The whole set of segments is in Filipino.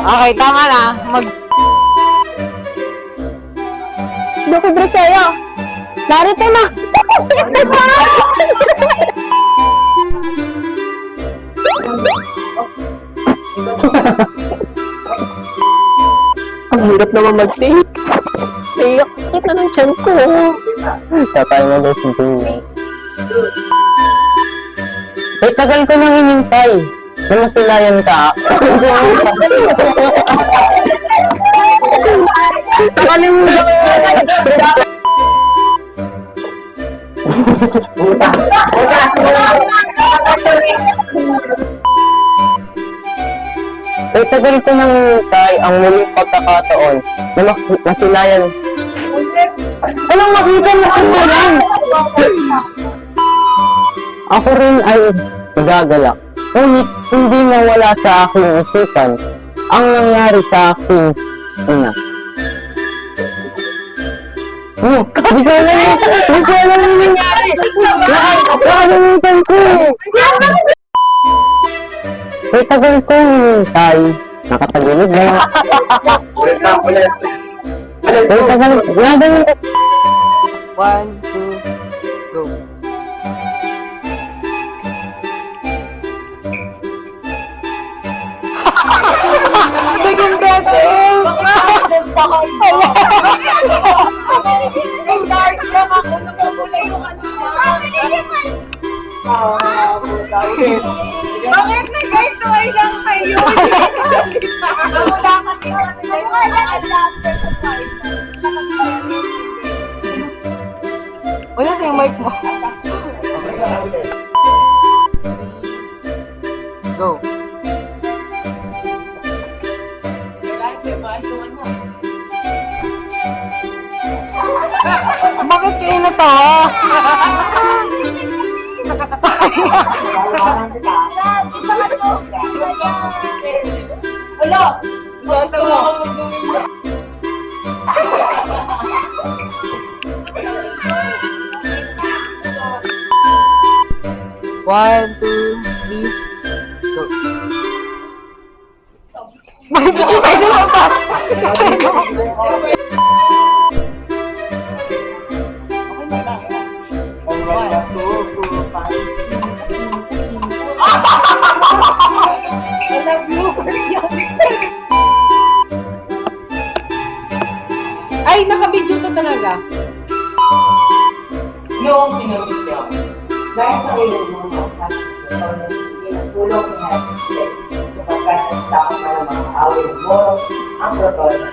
Okay, tama na. Duki bro sa'yo. Narito na. Ang hirap naman mag-take. Naiyak, sakit na ng tiyan ko. Tatay mo daw si Jimmy. Eh, tagal ko nang inintay. Namasilayan ka. Nakalimutan ko. Eh, tagal ko nang inintay ang muling pagkakataon na masilayan. Anong makita mo ako yan? Ako rin ay magagalak. Ngunit hindi mawala sa aking isipan ang nangyari sa aking ina. Oh, di ko alam yung nangyari. Nakalimutan ko. Eh, tagal ko hinintay. Nakatagilid na. Eh, tagal. Nadaling. 1, 2, go. Naging dati. Yung dark lang ako, nakabula yung ano Bakit nag-guys-away lang kayo? Wala kasi Wala sa yung mic mo. 3, go. Bakit kayo natawa? Wala! One, two, three, go. Ay, lumabas! Ay, naka-video to talaga. Yung sinabit niya, dahil sa iyo mo, pinatulong ni Jose sapagkat nagsama ka ng mga awin mo ang prototype.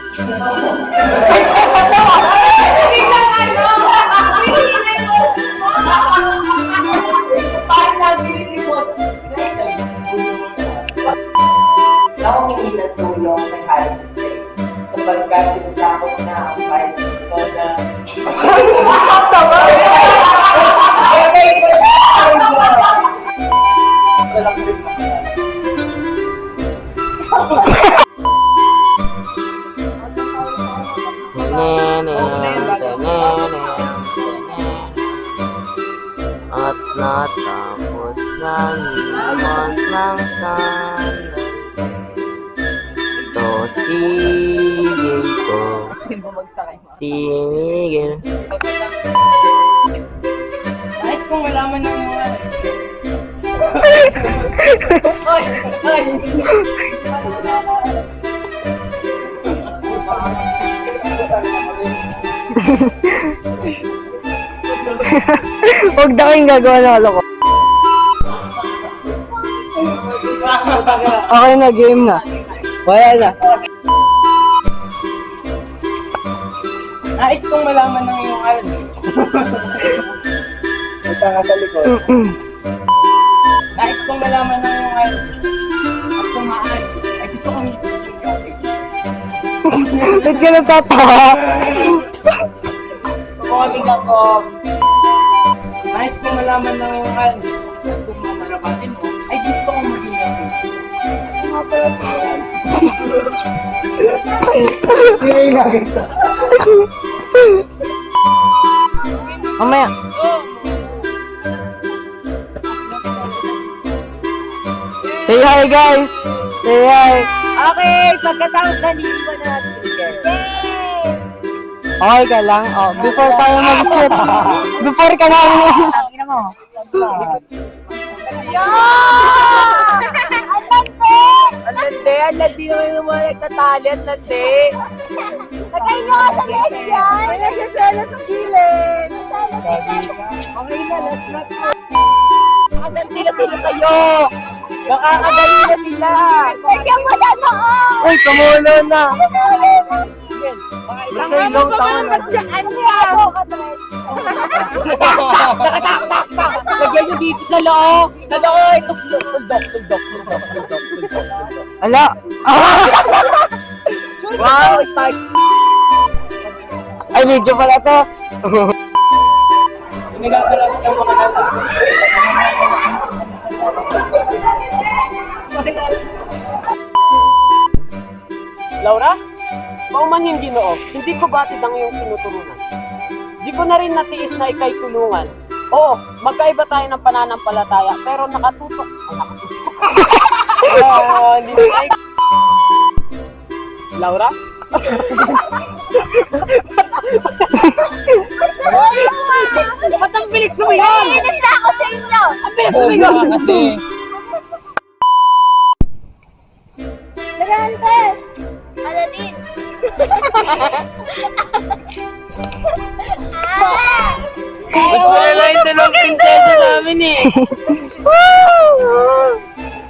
Parang nabilis si Boss. Ako hindi natulong kay Harry Jose sapagkat sinasakot na ang kahit ito na At natapos na naman ng sandali. Ito sigil ko. Sigil. kahit kung wala man ng mga Huwag daw yung gagawa ng loko. Okay na, game na. Wala na. Nais kong malaman ng iyong alam. Ito nga sa likod. Nais kong malaman ng iyong alam. At kung maaari, ay gusto kong Ba't ka natatawa? kukuhating ako. Nais kong malaman ng iyong alam. At kung mamarapatin mo, ay gusto kong maging natin. Mga pala po yan. Hindi na kita. Mamaya. Say hi, guys. Say hi. Okay, pagkatapos na linggo na natin. Okay ka lang? Oh, before tayo mag-shoot. Before ka lang. Tangina mo. Ang landi naman yung mga nagtatali. Ang landi. Lagay nyo ka sa next yan! May nagsasala sa gilid! Okay na, let's not go. Nakadali na sila sa'yo. Nakakadali na sila. Lagyan mo sa noo! Uy, kumulo na. Kasi long taon na. Ano yan? Lagyan nyo dito sa loob. Sa loob. Tuldok. Ala. Wow, start. Ay, video pala to. Nagagalat ng mga nata. Laura? Paumanhin Ginoo, hindi ko batid ang iyong tinuturunan. Di ko na rin natiis na ikay tulungan. Oo, magkaiba tayo ng pananampalataya, pero nakatutok. Hindi tayo. Laura? Ba't ang bilis mo yan? Inis na ako sa inyo! Ang bilis mo yan! Kasi. Lagante! Aladdin! Gusto ko lang yung dalawang prinsesa namin eh.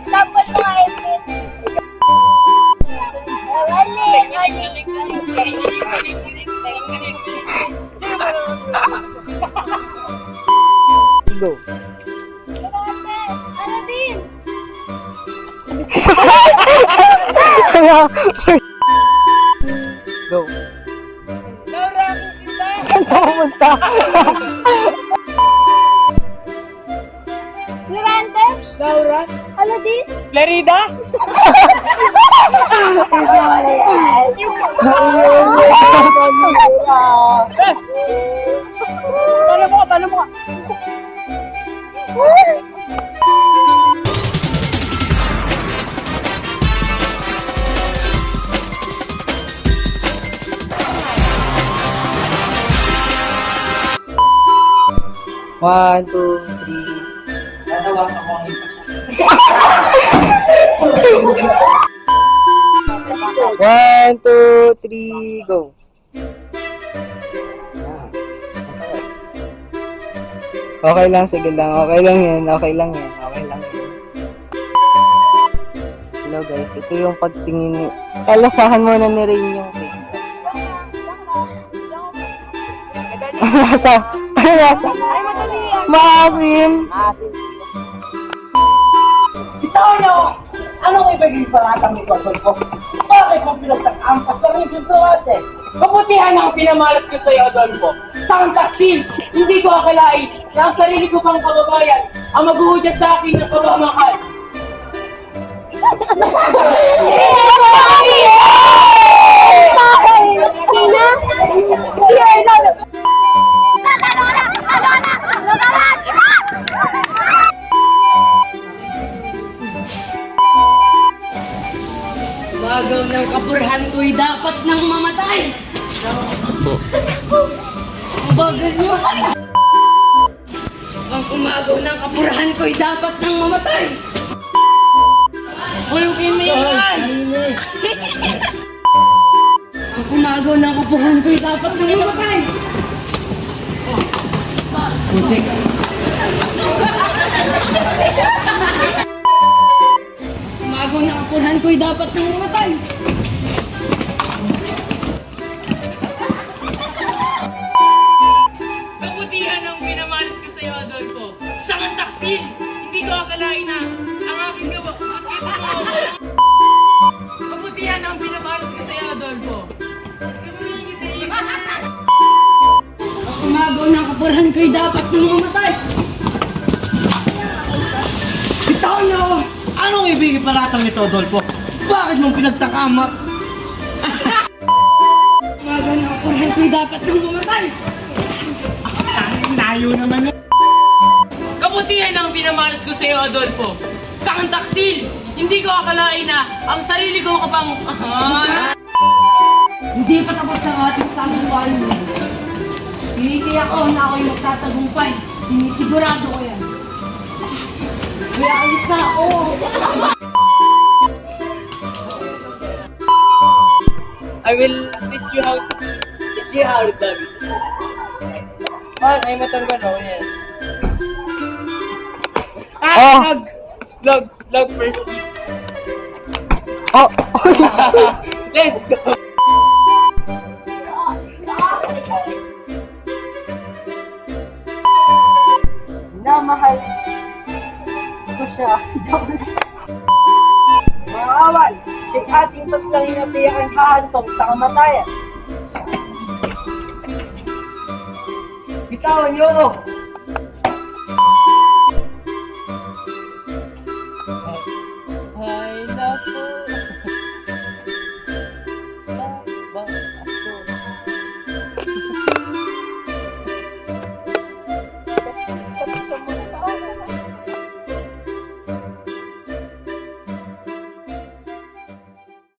Dapat mo ay fit. Mali! Go. Lagante! Aladdin! Go. Laura, Sinta. Saan ka pumunta? Lagante! Laura. Aladdin! Clarida? Talo mo ka. One, two, three. Tatawas ako ang isa. One, two, three, go. Okay lang, sige lang. Okay lang yan. Okay lang yan. Okay lang yan. Hello guys, ito yung pagtingin. Kalasahan mo na ni Rain yung cake. Lasa. Ano lasa? Ay, madali yan! Maasim. Bitaw niyo! Anong ibigay paratang ito ko? Bakit mo pinagtakampas na rin yung natin? Kabutihan ang pinamalas ko sa iyo, Adolfo. Sang taksil, hindi ko akalain na ang sarili ko pang kababayan ang maghuhudyat sa akin ng pagmamahal. Sina? Here, Lola! Bagaw ng kapurhan ko'y dapat nang mamatay. Ang bagal mo. Ang umagaw ng kapurhan ko'y dapat nang mamatay. Buyugin mo yan! Ang umagaw ng kapurhan ko'y dapat nang mamatay. Umagaw ng kapurhan ko'y dapat nang mamatay. Kabutihan ang pinamalas ko sa iyo, Adolfo. Sang taksil, hindi ko akalain na ang aking gawa. Kabutihan ang pinamalas ko sa iyo, Adolfo. Ang umagaw ng kapurhan ko'y dapat nang mamatay. Bitaw niyo! Anong ibigay paratang ito, Adolfo? Bakit mo pinagtakamak? Umagaw ng kapurhan ko'y dapat nang mamatay. Layo naman yun. Kabutihan ang pinamalas ko sa iyo, Adolfo. Sang taksil, Hindi ko akalain na ang sarili ko kapang... Hindi pa tapos ang ating sagupan. Tinitiyak ko na ako'y magtatagumpay. Sinisigurado ko yan. Kaya alis na ako. I will teach you how to dog. Ay matanggal na ako yan. Oh. Vlog first. Oh! Let's go! Minamahal ko siya. Mga kawan, siya'y ating paslangin na tiyakang hahantong sa kamatayan. Bitawan niyo ako!